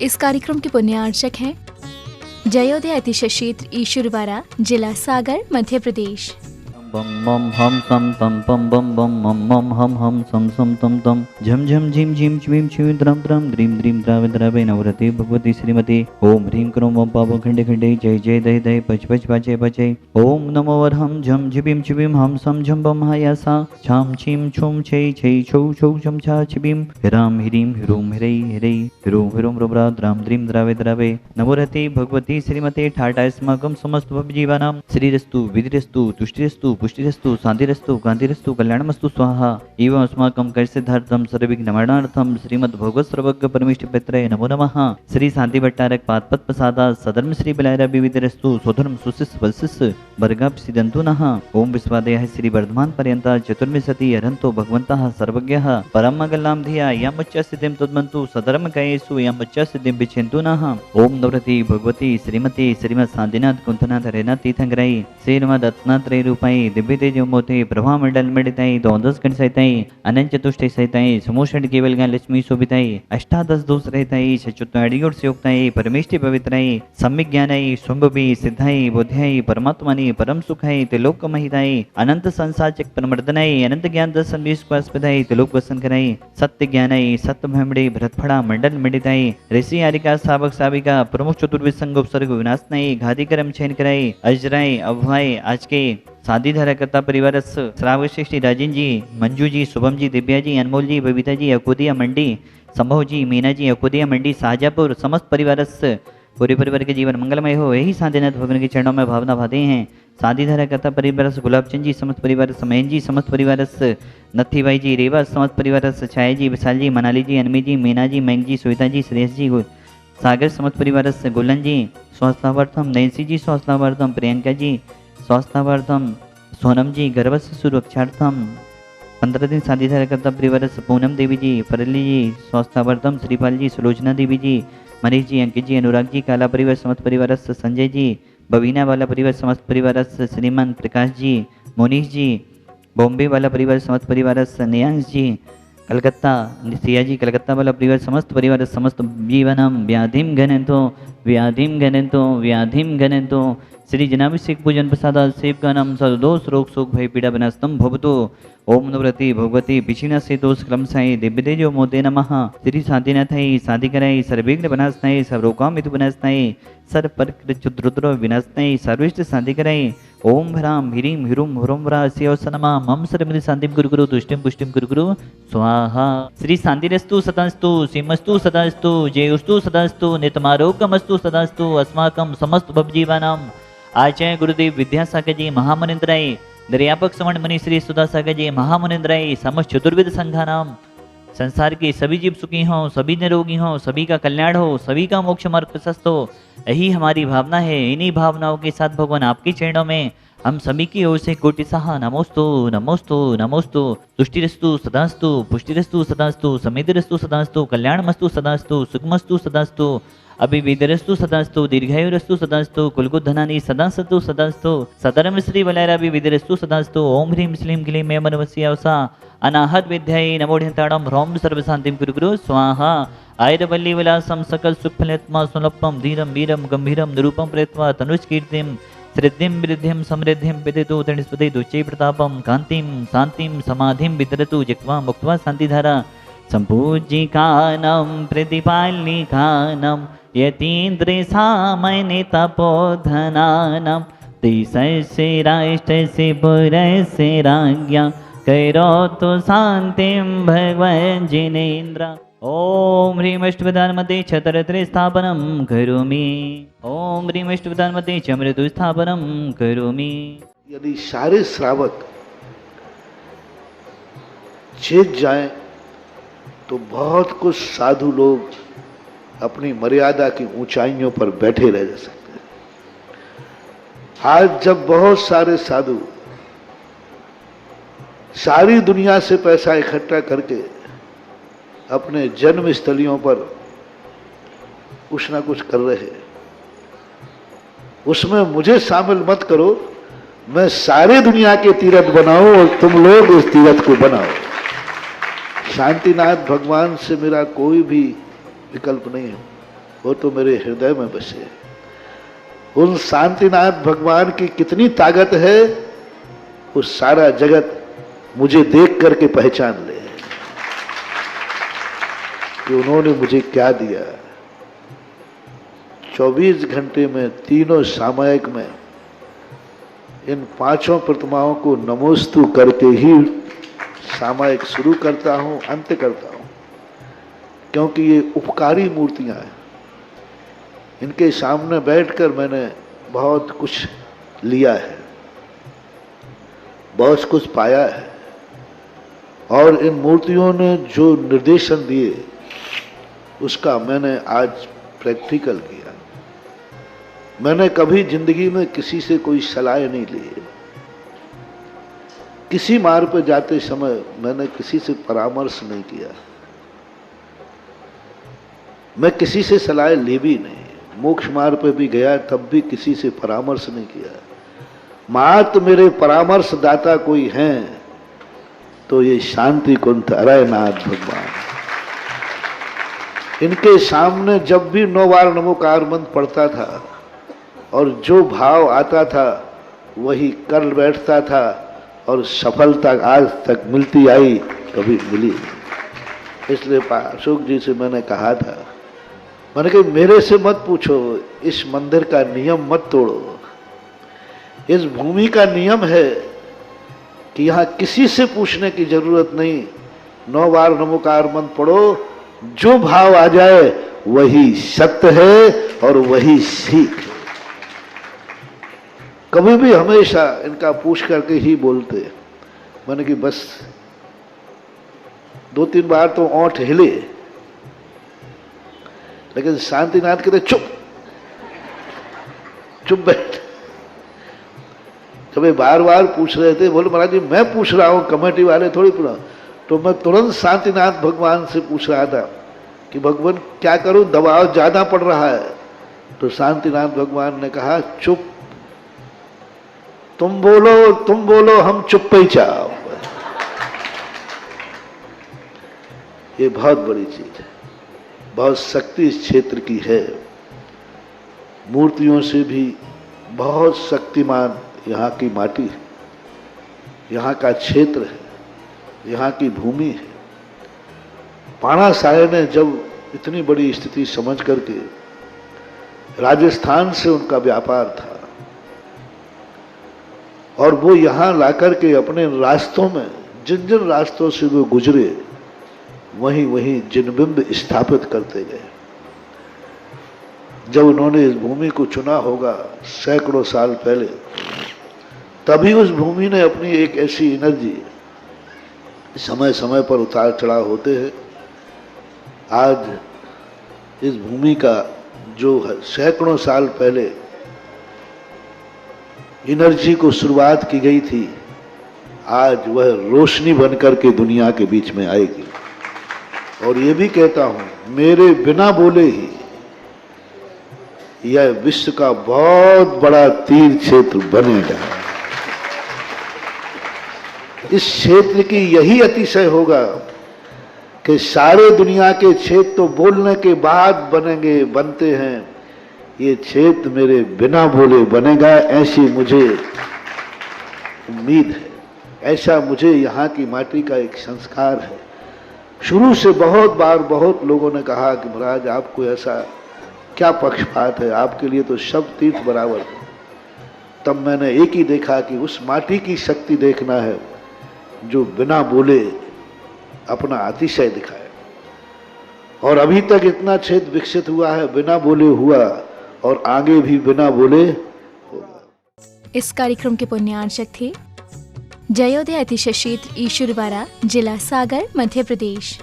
इस कार्यक्रम के पुण्यार्चक हैं जयोदय अतिशय क्षेत्र ईश्वरवाड़ा, जिला सागर, मध्य प्रदेश। बम बम हम सम तम पम बम बम मम मम हम सम सम तम तम झम झम झिम झिम झिम छिम द्रम द्रम द्रीम द्रीम द्रावे द्रावे नवरते भगवती श्रीमती ओम ह्रीं क्रोम ओम पाप खंडे खंडे जय जय दय दय पच पच पाचे पचे ओम नमो वरहम झम झिबिम छिबिम हम सम झम बम हायासा छाम छिम छुम छै छै छौ छौ छम छा छिबिम हिराम हिरीं हिरूम हिरै हिरै हिरूम हिरूम रुब्रा द्राम द्रीम द्रावे द्रावे नवरते भगवती श्रीमते ठाटा स्माकम समस्त जीवानां श्रीरस्तु विधिरस्तु तुष्टिरस्तु पुष्टिरस्तु शांतिरस्तु कांतिरस्तु कल्याणमस्तु स्वाहा एवं अस्माकं कैसिद्धार्थं सर्वविघ्नमरणार्थं श्रीमद् भगवत सर्वज्ञ परमेष्टि पितरे नमो नमः। श्री शांति भट्टारक पादपद प्रसादा सधर्म श्री बलायरा विविधरस्तु स्वधर्म सुशिष्य वशिष्य वर्गाप सिदंतु नः। ओम विश्वादयः श्री वर्धमान पर्यंता चतुर्विंशति हरन्तो भगवन्तः सर्वज्ञः परम मंगलां धिया यं उच्च सिद्धिं तद्मन्तु सधर्म कयेषु यं उच्च सिद्धिं विच्छन्तु नः। ओम नवरति भगवती श्रीमती श्रीमद् शांतिनाथ कुंथनाथ रेनाथ तीर्थंकराई श्रीमद् दत्तात्रेय रूपाई दिव्य तेजो मोते प्रभा मंडल मेडिताई द्वादश गण सहिताई अनंत चतुष्टय सहिताई समूषण केवल ज्ञान लक्ष्मी शोभिताई अष्टादश दोष रहताई सचुत्ताड़ियों से युक्ताई परमेष्टि पवित्राई सम्यक ज्ञानाई स्वंभवी सिद्धाई बोध्याई परमात्मानी परम सुखाई त्रिलोक महिताई अनंत संसाचक परमर्दनाई अनंत ज्ञान दर्शन विश्वासपदाई त्रिलोक वसन कराई सत्य ज्ञानाई सत्य भ्रमणे भरतफड़ा मंडल मेडिताई ऋषि आरिका सावक साविका प्रमुख चतुर्विद संग उपसर्ग विनाशनाई घाती कर्म छेन कराई अजराई अभवाई आज के शादी धाराकर्ता परिवार श्रावशिष्टि राजन जी, मंजू जी, शुभम जी, दिव्या जी, अनमोल जी, बबीता जी, अकोदिया मंडी, संभव जी, मीना जी, अकोदिया मंडी, शाहजहाँपुर समस्त परिवार पूरे परिवार के जीवन मंगलमय हो यही शांतिनाथ भगवान के चरणों में भावना भाते हैं। शादी धाराकर्ता परिवार गुलाबचंद जी समस्त परिवार समयन जी समस्त परिवार नथी भाई जी, रेवा समस्त परिवार छाया जी, विशाल जी, मनाली जी, अनमी जी, मीना जी, मैंग जी, सुविता जी, श्रेयस जी, सागर समस्त परिवार गुलन जी स्वास्थ्यार्थम, नैन्सी जी स्वास्थ्यार्थम, प्रियंका जी स्वास्थ्यार्थम, सोनम जी गर्भस्थ सुरक्षार्थम 15 दिन शादी धाराकर्ता परिवार पूनम देवी जी, फरली जी स्वास्थ्यार्थम, श्रीपाल जी, सुलोचना देवी जी, मनीष जी, अंकित जी, अनुराग जी, काला परिवार समस्त परिवार संजय जी, बबीना वाला परिवार समस्त परिवार श्रीमान प्रकाश जी, मोनीश जी, बॉम्बे वाला परिवार समस्त परिवार नेयांश जी, कलकत्ता सिया जी, कलकत्ता वाला परिवार समस्त परिवार समस्त जीवनम व्याधिम घनंतो व्याधिम घनंतो व्याधिम घनंतो श्री जनाभिषेक पूजन प्रसाद सेव का नाम सर्वदोष रोग शोक भय पीड़ा विनाशतम भवतु। ओम नवरति भगवती पिछिना से दोष क्रम साई दिव्य तेजो मोते नमः। श्री शांतिनाथाई शांति कराई सर्वविघ्न विनाशनाई सर्वरोगाम हेतु विनाशनाई सर्व परिकृत विनाशनाई सर्विष्ट शांति कराई। ओम ह्राम ह्रीं ह्रूम ह्रूम व्रा शिवसनमा मम सर्वमिति शांतिम गुरु गुरु तुष्टिम पुष्टिम गुरु गुरु स्वाहा। श्री शांतिरस्तु सदास्तु सीमस्तु सदास्तु जयोस्तु सदास्तु नितमारोग्यमस्तु सदास्तु अस्माकं समस्त भवजीवानां आचार्य गुरुदेव विद्यासागर जी महामुनिंद्राय दर्यापक समण मणि श्री सुधासागर जी महामुनिंद्राय समस्त चतुर्विद संघानाम संसार के सभी जीव सुखी हों, सभी निरोगी हों, सभी का कल्याण हो, सभी का मोक्ष मार्ग प्रशस्त हो, यही हमारी भावना है। इन्हीं भावनाओं के साथ भगवान आपके चरणों में हम सभी की ओर से कोटि सहा नमोस्तु नमोस्तु नमोस्तु तुष्टिरस्तु सदास्तु पुष्टिरस्तु सदास्तु समेतिरस्तु सदास्तु कल्याणमस्तु सदास्तु सुखमस्तु सदास्तु अभिविदरस्तु सदास्तु दीर्घायुरस्तु सदास्तु कुलगुधनानि सदा सतु सदास्तु सतरम श्री बलैरा विविदरस्तु सदास्तु ओम ह्रीं श्लीं क्लीं मे मनवस्यावसा अनाहत विद्यायै नमोढ्यंताड़म ह्रौम सर्वशांतिं कुरु गुरु स्वाहा। आयुर्वल्ली विलासम सकल सुखफलेत्मा सुलभम धीरम वीरम गंभीरम निरूपम प्रेत्वा तनुष्कीर्तिं श्रद्धिं वृद्धिं समृद्धिं विदितु तणिस्पति दुच्चै प्रतापं कांतिं शांतिं समाधिं विदरतु जिह्वा मुक्त्वा शांतिधारा संपूज्यिकानं प्रतिपालिकानं यतीन्द्र सामन्य तपोधनानं देशस्य राष्ट्रस्य पुरस्य राज्ञा करोतु शान्तिं भगवन् जिनेन्द्र। ओम ह्रीं अष्टविधान मध्ये छत्रत्र स्थापनं करोमि। ओम ह्रीं अष्टविधान मध्ये चमृतु स्थापनं करोमि। यदि सारे श्रावक चेत जाएं तो बहुत कुछ साधु लोग अपनी मर्यादा की ऊंचाइयों पर बैठे रह सकते हैं। आज जब बहुत सारे साधु सारी दुनिया से पैसा इकट्ठा करके अपने जन्म स्थलियों पर कुछ ना कुछ कर रहे हैं, उसमें मुझे शामिल मत करो। मैं सारे दुनिया के तीर्थ बनाऊं और तुम लोग उस तीर्थ को बनाओ। शांतिनाथ भगवान से मेरा कोई भी विकल्प नहीं है। वो तो मेरे हृदय में बसे। उन शांतिनाथ भगवान की कितनी ताकत है, वो सारा जगत मुझे देख करके पहचान ले कि उन्होंने मुझे क्या दिया। 24 घंटे में तीनों सामयिक में इन 5 प्रतिमाओं को नमोस्तु करके ही सामयिक शुरू करता हूं, अंत करता हूं, क्योंकि ये उपकारी मूर्तियां हैं। इनके सामने बैठकर मैंने बहुत कुछ लिया है, बहुत कुछ पाया है, और इन मूर्तियों ने जो निर्देशन दिए उसका मैंने आज प्रैक्टिकल किया। मैंने कभी जिंदगी में किसी से कोई सलाह नहीं ली। किसी मार्ग पर जाते समय मैंने किसी से परामर्श नहीं किया। मैं किसी से सलाह ली भी नहीं। मोक्ष मार्ग पर भी गया तब भी किसी से परामर्श नहीं किया। मात्र मेरे परामर्श दाता कोई हैं तो ये शांति कुंठ अरयनाथ भगवान। इनके सामने जब भी 9 बार नमोकार मंत्र पढ़ता था और जो भाव आता था वही कर बैठता था, और सफलता आज तक मिलती आई, कभी मिली। इसलिए अशोक जी से मैंने कहा था, मैंने कहा मेरे से मत पूछो, इस मंदिर का नियम मत तोड़ो। इस भूमि का नियम है कि यहाँ किसी से पूछने की जरूरत नहीं। 9 बार नमोकार मंत्र पढ़ो, जो भाव आ जाए वही सत्य है और वही सीख है। कभी भी हमेशा इनका पूछ करके ही बोलते। मैंने कि बस 2-3 बार तो ओंठ हिले, लेकिन शांतिनाथ कहते चुप चुप बैठ। जब बार बार पूछ रहे थे, बोले महाराज जी मैं पूछ रहा हूं, कमेटी वाले थोड़ी पूछा। तो मैं तुरंत शांतिनाथ भगवान से पूछ रहा था कि भगवान क्या करूं, दबाव ज्यादा पड़ रहा है। तो शांतिनाथ भगवान ने कहा चुप, तुम बोलो हम चुप ही चाहो। ये बहुत बड़ी चीज है, बहुत शक्ति इस क्षेत्र की है। मूर्तियों से भी बहुत शक्तिमान यहाँ की माटी है, यहाँ का क्षेत्र है, यहाँ की भूमि है। पाणा साहेब ने जब इतनी बड़ी स्थिति समझ करके, राजस्थान से उनका व्यापार था और वो यहाँ लाकर के अपने रास्तों में जिन जिन रास्तों से वो गुजरे वहीं वहीं जिनबिंब स्थापित करते गए। जब उन्होंने इस भूमि को चुना होगा सैकड़ों साल पहले, तभी उस भूमि ने अपनी एक ऐसी एनर्जी, समय समय पर उतार चढ़ाव होते हैं। आज इस भूमि का जो सैकड़ों साल पहले एनर्जी को शुरुआत की गई थी, आज वह रोशनी बनकर के दुनिया के बीच में आएगी। और ये भी कहता हूं, मेरे बिना बोले ही यह विश्व का बहुत बड़ा तीर्थ क्षेत्र बनेगा। इस क्षेत्र की यही अतिशय होगा कि सारे दुनिया के क्षेत्र तो बोलने के बाद बनते हैं, ये क्षेत्र मेरे बिना बोले बनेगा, ऐसी मुझे उम्मीद है। ऐसा मुझे यहाँ की माटी का एक संस्कार है। शुरू से बहुत बार बहुत लोगों ने कहा कि महाराज आपको ऐसा क्या पक्षपात है, आपके लिए तो सब तीर्थ बराबर है। तब मैंने एक ही देखा कि उस माटी की शक्ति देखना है जो बिना बोले अपना अतिशय दिखाए। और अभी तक इतना क्षेत्र विकसित हुआ है, बिना बोले हुआ, और आगे भी बिना बोले होगा। इस कार्यक्रम के पुण्यार्चक थे जयोदय अतिशय क्षेत्र ईश्वरवारा, जिला सागर, मध्य प्रदेश।